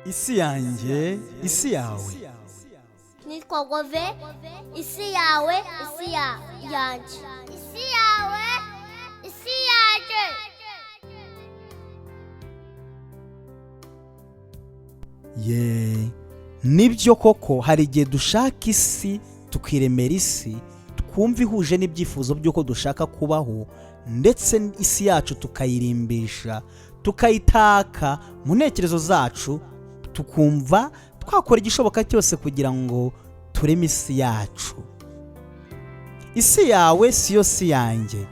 isi yanjye, isi yawe. Nitwa Gove, isi yawe, isi yanjye. Isi yawe, isi yanjye. Nibyo koko hari igihe dushaka isi tukiremera isi twumva ihuje n'ibyifuzo by'uko dushaka kubaho, ndetse isi yacu tukayirimbisha tukayitaka mu ntekerezo zacu, tukumva twakora igishoboka cyose kugira ngo tureme isi yacu. Isi yawe siyo si yanjye.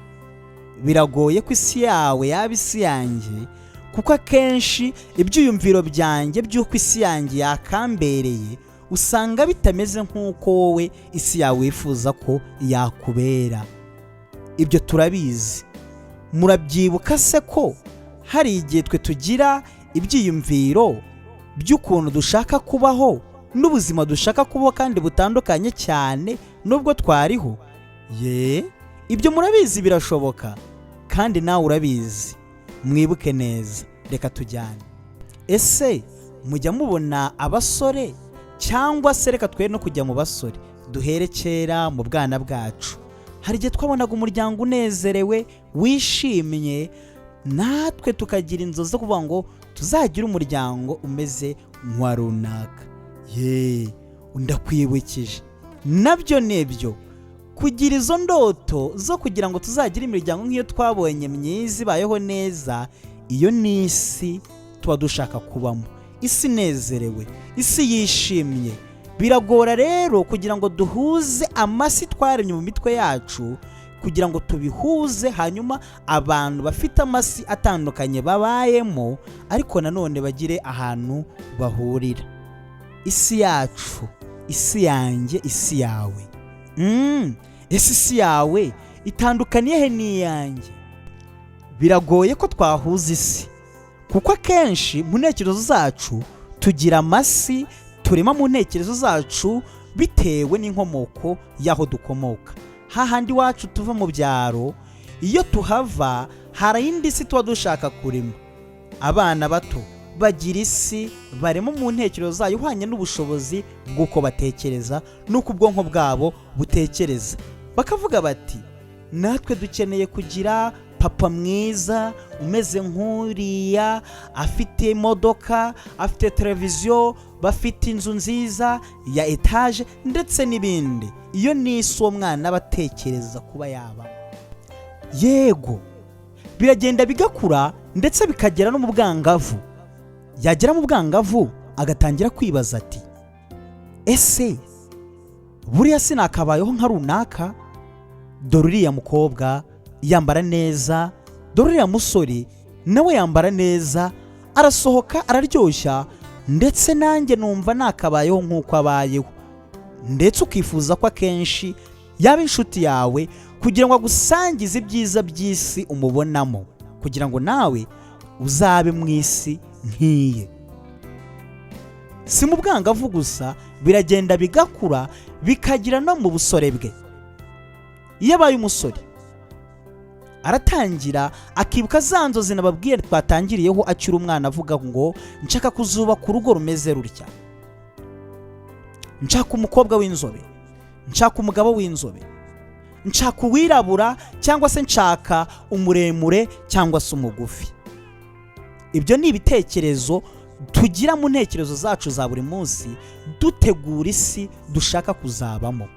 Biragoye ko isi yawe yaba isi yanjye, kuko akenshi ibyiyumviro byanjye by'uko isi yanjye yakambereye usanga bitameze nk'uko wowe isi yawe wifuza ko yakubera. Ibyo turabizi. Murabyibuka se ko hari igihe twe tugira ibyiyumviro by'ukuntu dushaka kubaho n'ubuzima dushaka kubaho kandi butandukanye cyane nubwo twariho? Ibyo murabizi, birashoboka kandi nawe urabizi. Mwibuke neza, reka tujyane. Ese mujya mubona abasore, cyangwa se reka twe no kujya mu basore duhere kera mu bwana bwacu, hari igihe twabonaga umuryango unezerewe wishimye, natwe tukagira inzozi zo kuvuga ngo tuzagira umuryango umeze nk'uwa runaka. Ndakwibukije, nabyo nebyo kugira izo ndoto zo kugira ngo tuzagire imiryango nk'iyo twabonye myiza ibayeho neza. Iyo ni isi tuba dushaka kubamo, isi inezerewe, isi yishimye. Biragora rero kugira ngo duhuze amasi twaremye mu mitwe yacu, kugira ngo tubihuze, hanyuma abantu bafite amasi atandukanye babayemo ariko nanone bagire ahantu bahurira. Isi yacu, isi yanjye, isi yawe. Ese isi yawe itandukaniye he n'iyanjye? Biragoye ko twahuza isi, kuko akenshi mu ntekerezo zacu tugira amasi turema mu ntekerezo zacu bitewe n'inkomoko y'aho dukomoka. Hahandi iwacu tuva mu byaro, iyo tuhava hari indi si tuba dushaka kurema. Abana bato bagira isi barema mu ntekerezo zayo ihwanye n'ubushobozi bw'uko batekereza n'uko ubwonko bwabo butekereza. Bakavuga bati, natwe dukeneye kugira papa mwiza umeze nk'uriya, afite imodoka, afite televiziyo, bafite inzu nziza ya etaje ndetse n'ibindi. Iyo ni isi uwo mwana aba atekereza kuba yaba. Yego, biragenda bigakura ndetse bikagera no mu bwangavu. Yagera mu bwangavu agatangira kwibaza ati, ese buriya sinakabayeho nka runaka? Dore uriya mukobwa yambara neza, dore uriya musore nawe yambara neza, arasohoka araryoshya, ndetse nanjye numva nakabayeho nk'uko abayeho. Ndetse ukifuza ko akenshi yaba inshuti yawe kugira ngo agusangize ibyiza by'isi umubonamo, kugira ngo nawe uzabe mu isi nk'iye. Si mu bwangavu gusa, biragenda bigakura bikagira no mu busore bwe. Iyo abaye umusore aratangira akibuka za nzozi nababwiye twatangiriyeho akiri umwana, avuga ngo nshaka kuzubaka urugo rumeze rutya, nshaka umukobwa w'inzobe, nshaka umugabo w'inzobe, nshaka uwirabura cyangwa se nshaka umuremure cyangwa se umugufi. Ibyo ni ibitekerezo tugira mu ntekerezo zacu za buri munsi dutegura isi dushaka kuzabamo.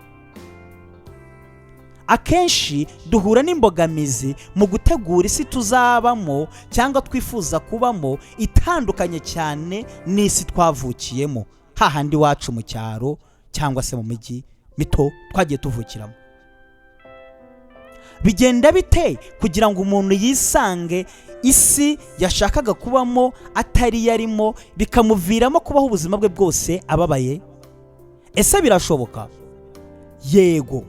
Akenshi duhura n'imbogamizi mu gutegura isi tuzabamo cyangwa twifuza kubamo, itandukanye cyane n'isi twavukiyemo, hahandi iwacu mu cyaro cyangwa se mu mijyi mito twagiye tuvukiramo. Bigenda bite kugira ngo umuntu yisange isi yashakaga kubamo atari yarimo, bikamuviramo kubaho ubuzima bwe bwose ababaye? Ese birashoboka? Yego.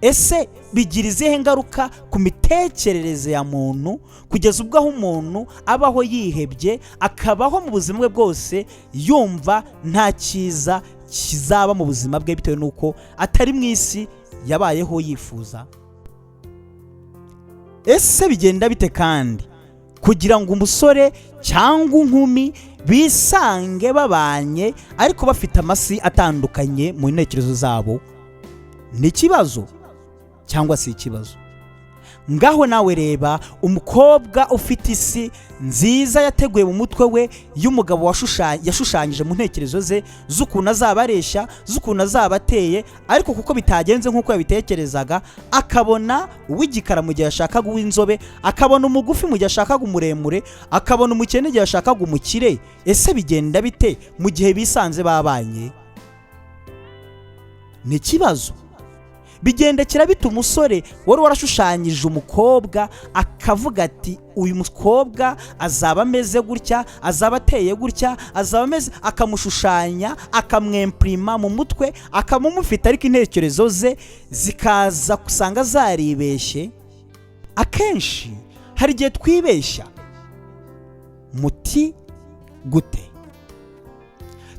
Ese bigira izihe ngaruka ku mitekerereze ya muntu kugeza ubwo aho umuntu abaho yihebye, akabaho mu buzima bwe bwose yumva nta cyiza kizaba mu buzima bwe bitewe n'uko atari mu isi yabayeho yifuza? Ese bigenda bite kandi kugira ngo umusore cyangwa inkumi bisange babanye ariko bafite amasi atandukanye mu ntekerezo zabo? Ni ikibazo cyangwa si ikibazo? Ngaho nawe reba umukobwa ufite isi nziza yateguye mu mutwe we y'umugabo yashushanyije mu ntekerezo ze z'ukuntu azaba areshya, z'ukuntu azaba ateye, ariko kuko bitagenze nk'uko yabitekerezaga, akabona uw'igikara mu gihe yashakaga uw'inzobe, akabona umugufi mu gihe yashakaga umuremure, akabona umukene igihe yashakaga umukire. Ese bigenda bite mu gihe bisanze babanye? Ni ikibazo. Bigendekera bita umusore wari warashushanyije umukobwa akavuga ati uyu mukobwa azaba ameze gutya, azaba ateye gutya, azaba ameze, akamushushanya akamwemprima mu mutwe, akamumufita, ariko intekerezo ze zikaza kusanga zaribeshye. Akenshi hari igihe twibeshya. Muti gute?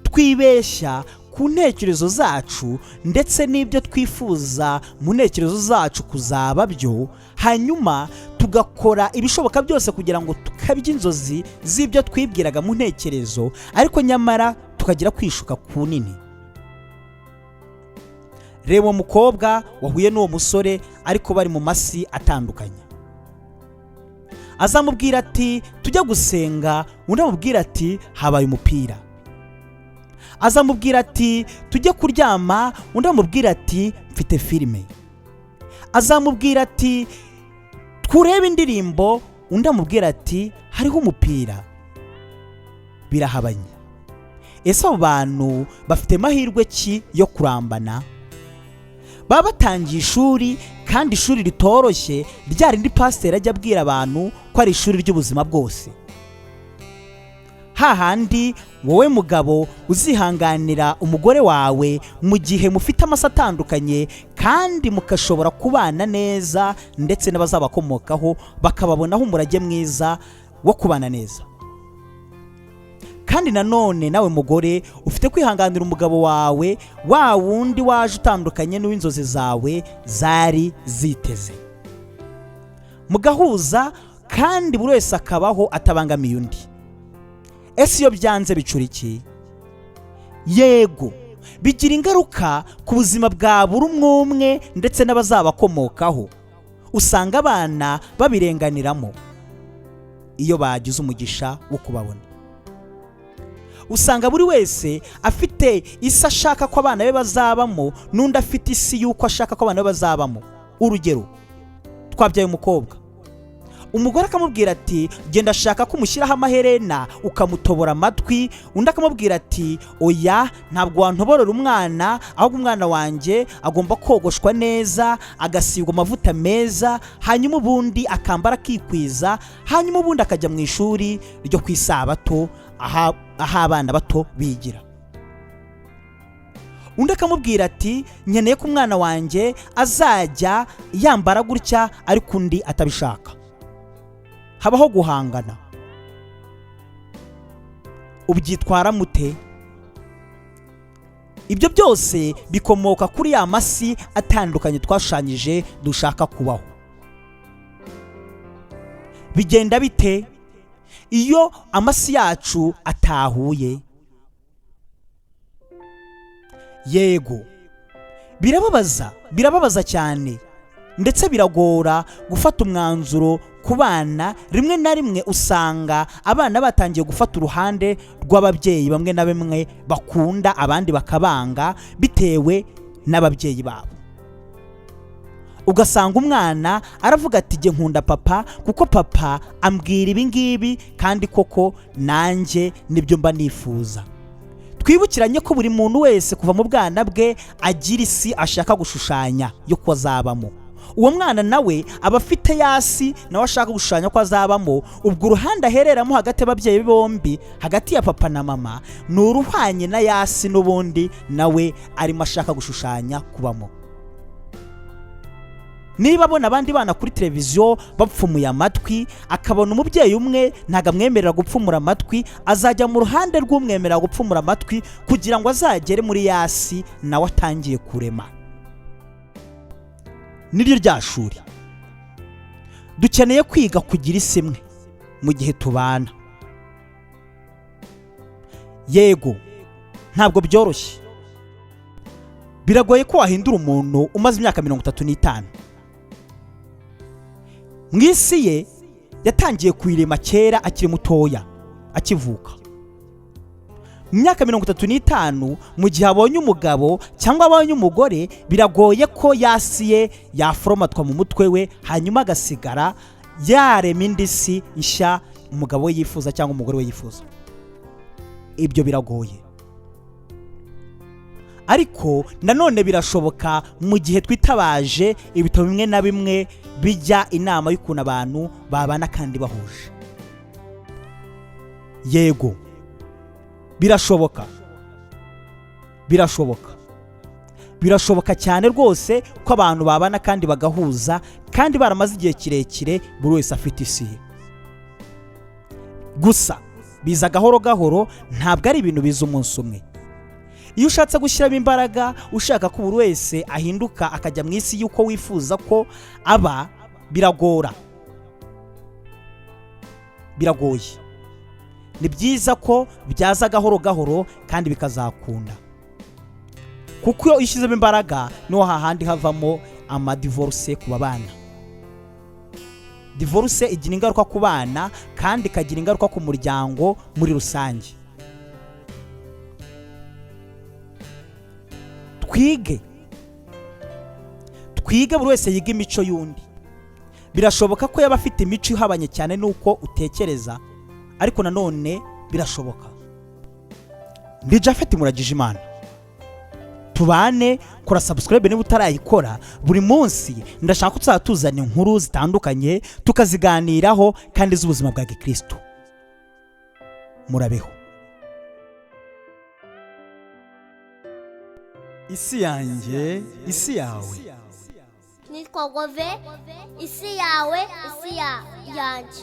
Twibeshya ku ntekerezo zacu ndetse n'ibyo twifuza mu ntekerezo zacu kuzaba byo, hanyuma tugakora ibishoboka byose kugira ngo tukabye inzozi z'ibyo twibwiraga mu ntekerezo, ariko nyamara tukagira kwishuka kunini. Reba umukobwa wahuye n'uwo musore ariko bari mu masi atandukanye. Azamubwira ati tujya gusenga, undi amubwira ati habaye umupira. Azamubwira ati tujye kuryama, undi amubwira ati mfite filime. Azamubwira ati turebe indirimbo, undi amubwira ati hariho umupira. Birahabanye. Ese abo bantu bafite amahirwe ki yo kurambana? Baba batangiye ishuri, kandi ishuri ritoroshye, rya rindi pasiteri ajya abwira abantu ko ari ishuri ry'ubuzima bwose. Hahandi wowe mugabo uzihanganira umugore wawe mu gihe mufite amasa atandukanye, kandi mukashobora kubana neza, ndetse n'abazabakomokaho bakababonaho umurage mwiza wo kubana neza. Kandi nanone nawe mugore ufite kwihanganira umugabo wawe, wa wundi waje utandukanye n'uw'inzozi zawe zari ziteze, mugahuza, kandi buri wese akabaho atabangamiye undi. Ese iyo byanze bicura iki? Yego, bigira ingaruka ku buzima bwa buri umwe umwe ndetse n'abazabakomokaho. Usanga abana babirenganiramo iyo bagize umugisha wo kubabona. Usanga buri wese afite isi ashaka ko abana be bazabamo, n'undi afite isi y'uko ashaka ko abana be bazabamo. Urugero, twabyaye umukobwa, umugore akamubwira ati genda ashaka ko umushyiraho amaherena ukamutobora amatwi, undi akamubwira ati oya, ntabwo wantoborera umwana, ahubwo umwana wanjye agomba kogoshwa neza, agasigwa amavuta meza, hanyuma ubundi akambara akikwiza, hanyuma ubundi akajya mu ishuri ryo ku isabato aho abana bato bigira. Undi akamubwira ati nkeneye ko umwana wanjye azajya yambara gutya, ariko undi atabishaka. Habaho guhangana. Ubyitwara mute? Ibyo byose bikomoka kuri ya masi atandukanye twashushanyije dushaka kubaho. Bigenda bite iyo amasi yacu atahuye? Yego, birababaza cyane, ndetse biragora gufata umwanzuro ku bana. Rimwe na rimwe usanga abana batangiye gufata uruhande rw'ababyeyi bamwe na bamwe bakunda, abandi bakabanga bitewe n'ababyeyi babo. Ugasanga umwana aravuga ati jye nkunda papa kuko papa ambwira ibi ngibi, kandi koko nanjye nibyo mba nifuza. Twibukiranye ko buri muntu wese kuva mu bwana bwe agira isi ashaka gushushanya yo kwazabamo. Uwo mwana nawe aba afite yasi nawe ashaka gushushanya ko azabamo. Ubwo uruhande ahereramo hagati y'ababyeyi bombi, hagati ya papa na mama, ni uruhanye na yasi n'ubundi nawe arimo ashaka gushushanya kubamo. Niba abona abandi bana kuri televiziyo bapfumuye amatwi, akabona umubyeyi umwe ntago amwemerera gupfumura amatwi, azajya mu ruhande rw'umwemerera gupfumura amatwi kugira ngo azagere muri yasi nawe atangiye kurema. niryo rya shuri. Dukeneye kwiga kugira isi imwe mu gihe tubana. Yego, ntabwo byoroshye. Biragoye ko wahindura umuntu umaze imyaka 35. Mu isi ye yatangiye kuyirema kera akiri mutoya, akivuka. Mu myaka 35, mu gihe abonye umugabo cyangwa abonye umugore, biragoye ko yasiye yaforomatwa mu mutwe we, hanyuma agasigara yarema indi si nshya umugabo we yifuza cyangwa umugore we yifuza. Ibyo biragoye. Ariko nanone birashoboka mu gihe twitabaje ibitabo bimwe na bimwe bijya inama y'ukuntu abantu babana kandi bahuje. Yego, birashoboka. Birashoboka cyane rwose ko abantu babana kandi bagahuza, kandi baramaze igihe kirekire buri wese afite isi ye. Gusa biza gahoro gahoro, ntabwo ari ibintu biza umunsi umwe. Iyo ushatse gushyiramo imbaraga, ushaka ko buri wese ahinduka akajya mu isi y'uko wifuza ko aba, biragoye. Ni byiza ko byaza gahoro gahoro kandi bikazakunda, kuko iyo ushyizemo imbaraga niho hahandi havamo amadivorce ku babana. Divorce igira ingaruka ku bana kandi ikagira ingaruka ku muryango muri rusange. Twige buri wese yiga imico y'undi. Birashoboka ko yaba afite imico ihabanye cyane nuko utekereza, ariko nanone birashoboka. Ndi Japhet Muragijimana. Tubane, kora subscribe niba utarayikora. Buri munsi ndashaka ko tuzatuzana inkuru zitandukanye tukaziganiraho kandi z'ubuzima bwa Gikristo. Murabeho. Isi yanjye, isi yawe. Nitwa Gove, isi yawe, isi yanjye.